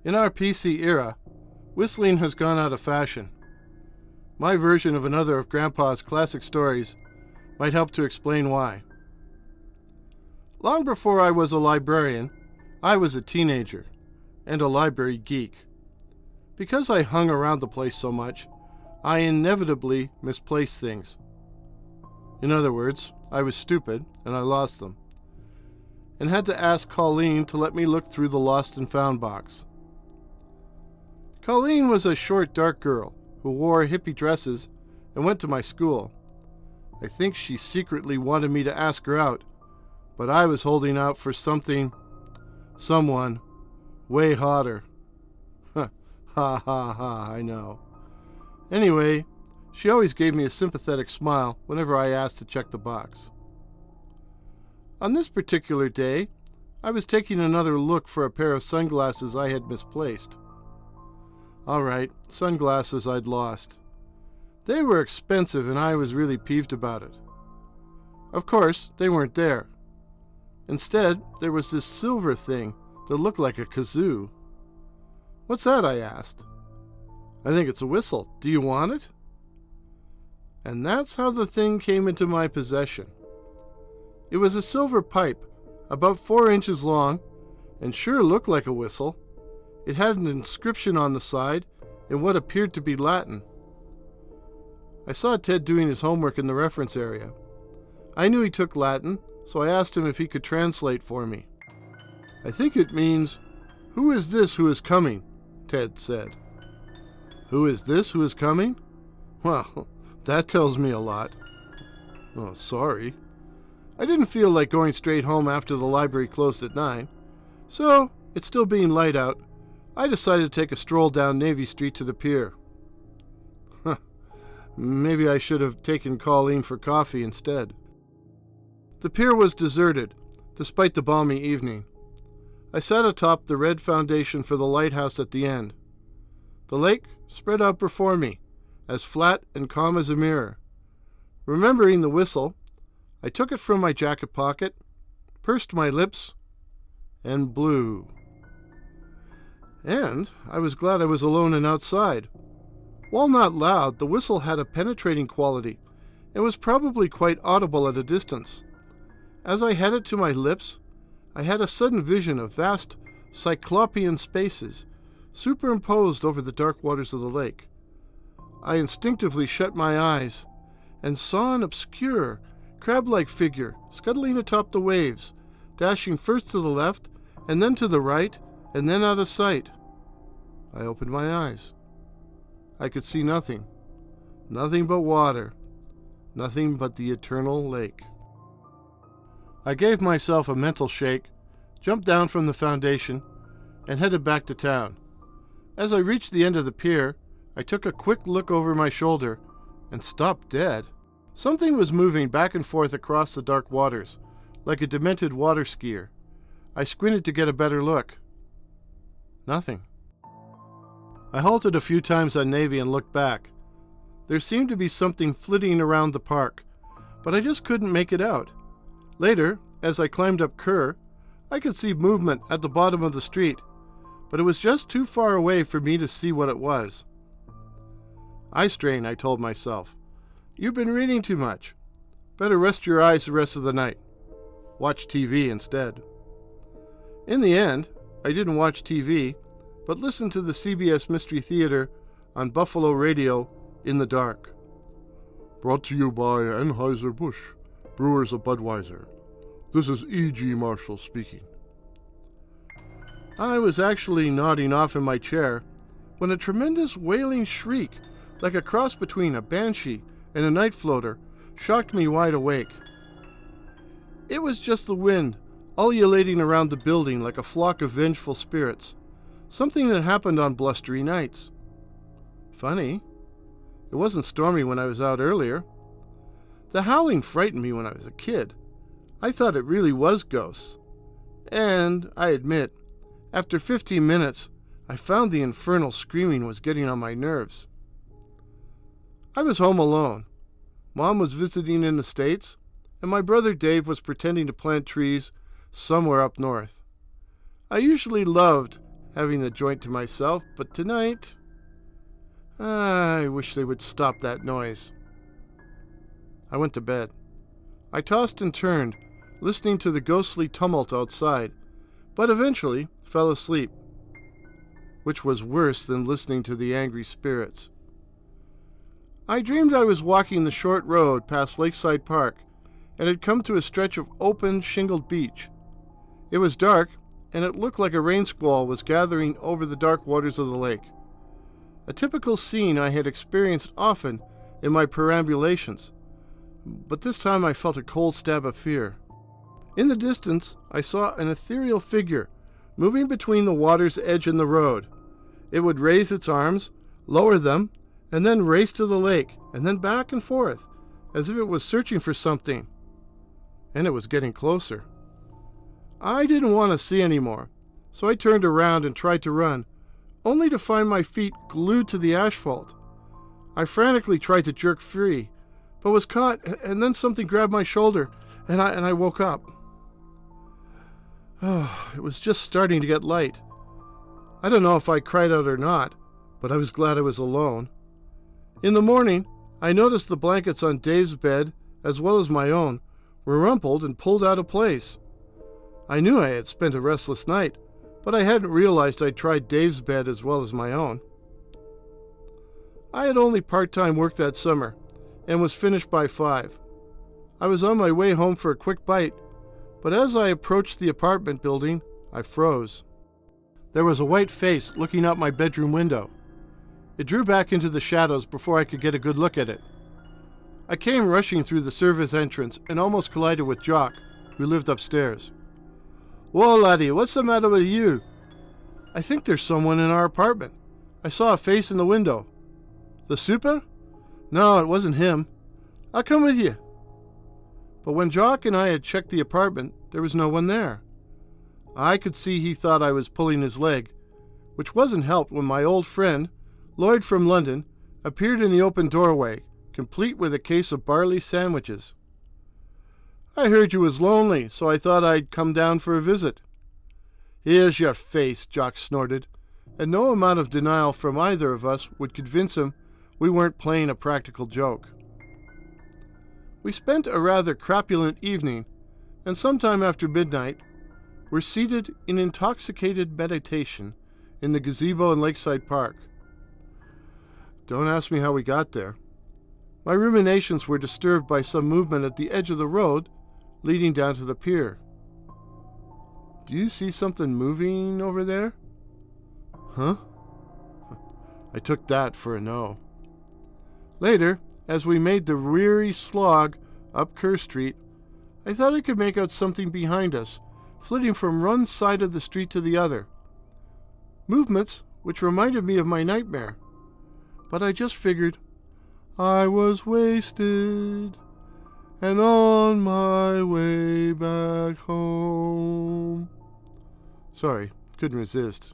In our PC era, whistling has gone out of fashion. My version of another of Grandpa's classic stories might help to explain why. Long before I was a librarian, I was a teenager and a library geek. Because I hung around the place so much, I inevitably misplaced things. In other words, I was stupid and I lost them, and had to ask Colleen to let me look through the lost and found box. Colleen was a short, dark girl who wore hippie dresses and went to my school. I think she secretly wanted me to ask her out, but I was holding out for someone way hotter. Ha ha ha, I know. Anyway, she always gave me a sympathetic smile whenever I asked to check the box. On this particular day, I was taking another look for a pair of sunglasses I had misplaced. All right, sunglasses I'd lost. They were expensive and I was really peeved about it. Of course, they weren't there. Instead, there was this silver thing that looked like a kazoo. "What's that?" I asked. "I think it's a whistle. Do you want it?" And that's how the thing came into my possession. It was a silver pipe, about 4 inches long, and sure looked like a whistle. It had an inscription on the side in what appeared to be Latin. I saw Ted doing his homework in the reference area. I knew he took Latin, so I asked him if he could translate for me. "I think it means, 'Who is this who is coming?'" Ted said. "Who is this who is coming?" Well, that tells me a lot. Oh, sorry. I didn't feel like going straight home after the library closed at 9, so, it still being light out, I decided to take a stroll down Navy Street to the pier. Maybe I should have taken Colleen for coffee instead. The pier was deserted, despite the balmy evening. I sat atop the red foundation for the lighthouse at the end. The lake spread out before me, as flat and calm as a mirror. Remembering the whistle, I took it from my jacket pocket, pursed my lips, and blew. And I was glad I was alone and outside. While not loud, the whistle had a penetrating quality and was probably quite audible at a distance. As I had it to my lips, I had a sudden vision of vast cyclopean spaces superimposed over the dark waters of the lake. I instinctively shut my eyes and saw an obscure, crab-like figure scuttling atop the waves, dashing first to the left and then to the right and then out of sight. I opened my eyes. I could see nothing. Nothing but water. Nothing but the eternal lake. I gave myself a mental shake, jumped down from the foundation, and headed back to town. As I reached the end of the pier, I took a quick look over my shoulder and stopped dead. Something was moving back and forth across the dark waters, like a demented water skier. I squinted to get a better look. Nothing. I halted a few times on Navy and looked back. There seemed to be something flitting around the park, but I just couldn't make it out. Later, as I climbed up Kerr, I could see movement at the bottom of the street, but it was just too far away for me to see what it was. "Eye strain," I told myself. "You've been reading too much. Better rest your eyes the rest of the night. Watch TV instead." In the end, I didn't watch TV, but listened to the CBS Mystery Theater on Buffalo Radio in the dark. Brought to you by Anheuser-Busch, Brewers of Budweiser. This is E.G. Marshall speaking. I was actually nodding off in my chair when a tremendous wailing shriek, like a cross between a banshee and a night floater, shocked me wide awake. It was just the wind, ululating around the building like a flock of vengeful spirits, something that happened on blustery nights. Funny, it wasn't stormy when I was out earlier. The howling frightened me when I was a kid. I thought it really was ghosts. And, I admit, after 15 minutes, I found the infernal screaming was getting on my nerves. I was home alone. Mom was visiting in the States, and my brother Dave was pretending to plant trees somewhere up north. I usually loved having the joint to myself, but tonight, I wish they would stop that noise. I went to bed. I tossed and turned, listening to the ghostly tumult outside, but eventually fell asleep, which was worse than listening to the angry spirits. I dreamed I was walking the short road past Lakeside Park and had come to a stretch of open, shingled beach. It was dark, and it looked like a rain squall was gathering over the dark waters of the lake. A typical scene I had experienced often in my perambulations, but this time I felt a cold stab of fear. In the distance, I saw an ethereal figure moving between the water's edge and the road. It would raise its arms, lower them, and then race to the lake, and then back and forth, as if it was searching for something. And it was getting closer. I didn't want to see any more, so I turned around and tried to run, only to find my feet glued to the asphalt. I frantically tried to jerk free, but was caught, and then something grabbed my shoulder, and I woke up. It was just starting to get light. I don't know if I cried out or not, but I was glad I was alone. In the morning, I noticed the blankets on Dave's bed, as well as my own, were rumpled and pulled out of place. I knew I had spent a restless night, but I hadn't realized I'd tried Dave's bed as well as my own. I had only part-time work that summer, and was finished by 5. I was on my way home for a quick bite, but as I approached the apartment building, I froze. There was a white face looking out my bedroom window. It drew back into the shadows before I could get a good look at it. I came rushing through the service entrance and almost collided with Jock, who lived upstairs. "Whoa, laddie, what's the matter with you?" "I think there's someone in our apartment. I saw a face in the window." "The super?" "No, it wasn't him. I'll come with you." But when Jock and I had checked the apartment, there was no one there. I could see he thought I was pulling his leg, which wasn't helped when my old friend, Lloyd from London, appeared in the open doorway, complete with a case of barley sandwiches. "I heard you was lonely, so I thought I'd come down for a visit." "Here's your face," Jock snorted, and no amount of denial from either of us would convince him we weren't playing a practical joke. We spent a rather crapulent evening, and sometime after midnight, were seated in intoxicated meditation in the gazebo in Lakeside Park. Don't ask me how we got there. My ruminations were disturbed by some movement at the edge of the road leading down to the pier. "Do you see something moving over there?" "Huh?" I took that for a no. Later, as we made the weary slog up Kerr Street, I thought I could make out something behind us, flitting from one side of the street to the other. Movements which reminded me of my nightmare. But I just figured, I was wasted, and on my way back home. Sorry, couldn't resist.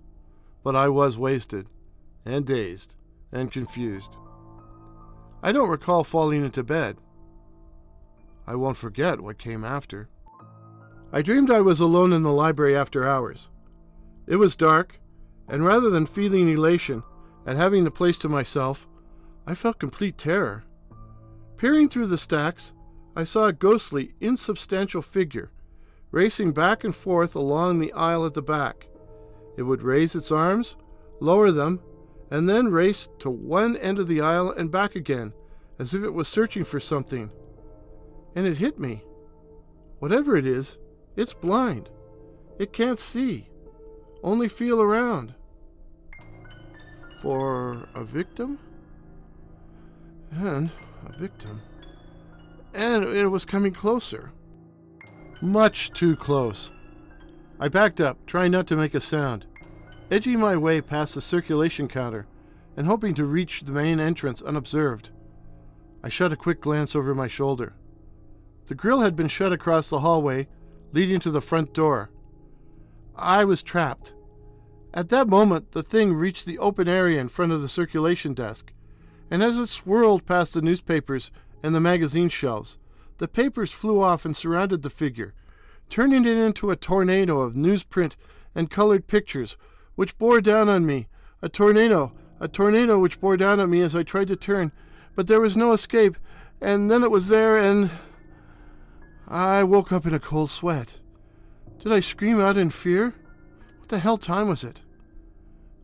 But I was wasted, and dazed, and confused. I don't recall falling into bed. I won't forget what came after. I dreamed I was alone in the library after hours. It was dark, and rather than feeling elation at having the place to myself, I felt complete terror. Peering through the stacks, I saw a ghostly, insubstantial figure racing back and forth along the aisle at the back. It would raise its arms, lower them, and then race to one end of the aisle and back again, as if it was searching for something. And it hit me. Whatever it is, it's blind. It can't see, only feel around. For a victim? And a victim. And it was coming closer. Much too close. I backed up, trying not to make a sound, edging my way past the circulation counter and hoping to reach the main entrance unobserved. I shot a quick glance over my shoulder. The grill had been shut across the hallway leading to the front door. I was trapped. At that moment, the thing reached the open area in front of the circulation desk, and as it swirled past the newspapers and the magazine shelves, the papers flew off and surrounded the figure, turning it into a tornado of newsprint and colored pictures which bore down on me. A tornado which bore down on me as I tried to turn, but there was no escape, and then it was there, and I woke up in a cold sweat. Did I scream out in fear? What the hell time was it?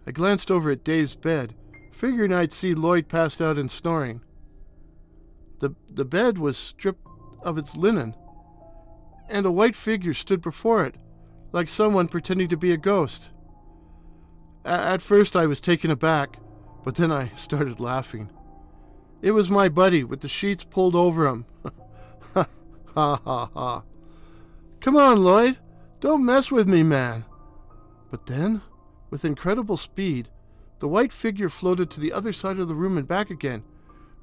I glanced over at Dave's bed, figuring I'd see Lloyd passed out and snoring. The bed was stripped of its linen, and a white figure stood before it, like someone pretending to be a ghost. At first I was taken aback, but then I started laughing. It was my buddy with the sheets pulled over him. Ha ha ha. Come on, Lloyd. Don't mess with me, man. But then, with incredible speed, the white figure floated to the other side of the room and back again,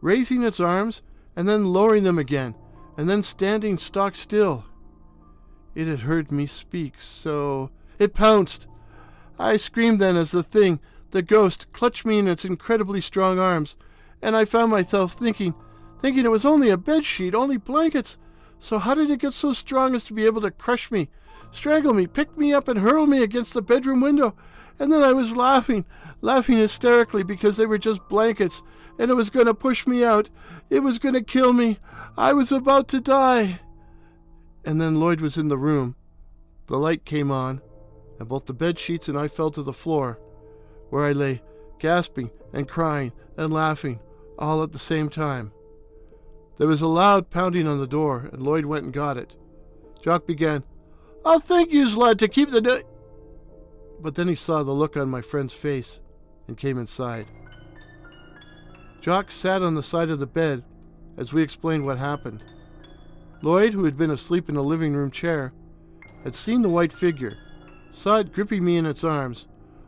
raising its arms and then lowering them again, and then standing stock still. It had heard me speak, so it pounced. I screamed then as the thing, the ghost, clutched me in its incredibly strong arms, and I found myself thinking it was only a bedsheet, only blankets. So how did it get so strong as to be able to crush me, strangle me, pick me up, and hurl me against the bedroom window? And then I was laughing hysterically because they were just blankets, and it was going to push me out. It was going to kill me. I was about to die. And then Lloyd was in the room. The light came on, and both the bed sheets and I fell to the floor, where I lay, gasping and crying and laughing, all at the same time. There was a loud pounding on the door, and Lloyd went and got it. Jock began, "I'll thank yous, lad, to keep the But then he saw the look on my friend's face and came inside. Jock sat on the side of the bed as we explained what happened. Lloyd, who had been asleep in the living room chair, had seen the white figure, saw it gripping me in its arms,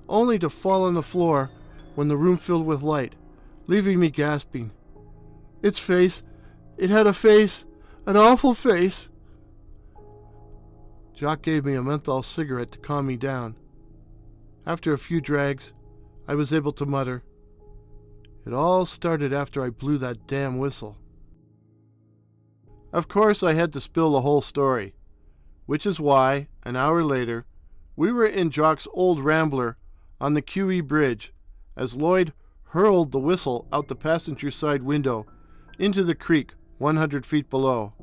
only to fall on the floor when the room filled with light, leaving me gasping. Its face, it had a face, an awful face. Jock gave me a menthol cigarette to calm me down. After a few drags, I was able to mutter, "It all started after I blew that damn whistle." Of course, I had to spill the whole story, which is why, an hour later, we were in Jock's old Rambler on the QE Bridge as Lloyd hurled the whistle out the passenger side window into the creek 100 feet below.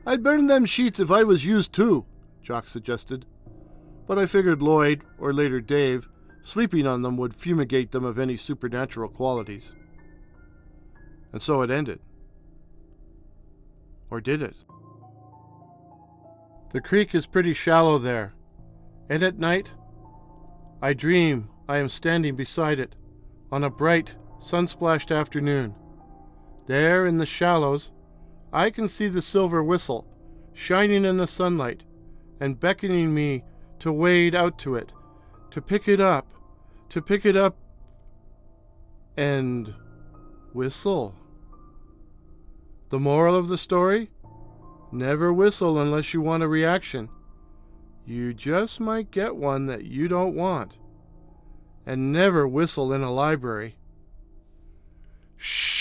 "I'd burn them sheets if I was used too," Jock suggested. But I figured Lloyd, or later Dave, sleeping on them would fumigate them of any supernatural qualities. And so it ended. Or did it? The creek is pretty shallow there, and at night, I dream I am standing beside it on a bright, sun-splashed afternoon. There in the shallows, I can see the silver whistle shining in the sunlight and beckoning me to wade out to it, to pick it up, and whistle. The moral of the story? Never whistle unless you want a reaction. You just might get one that you don't want. And never whistle in a library. Shh!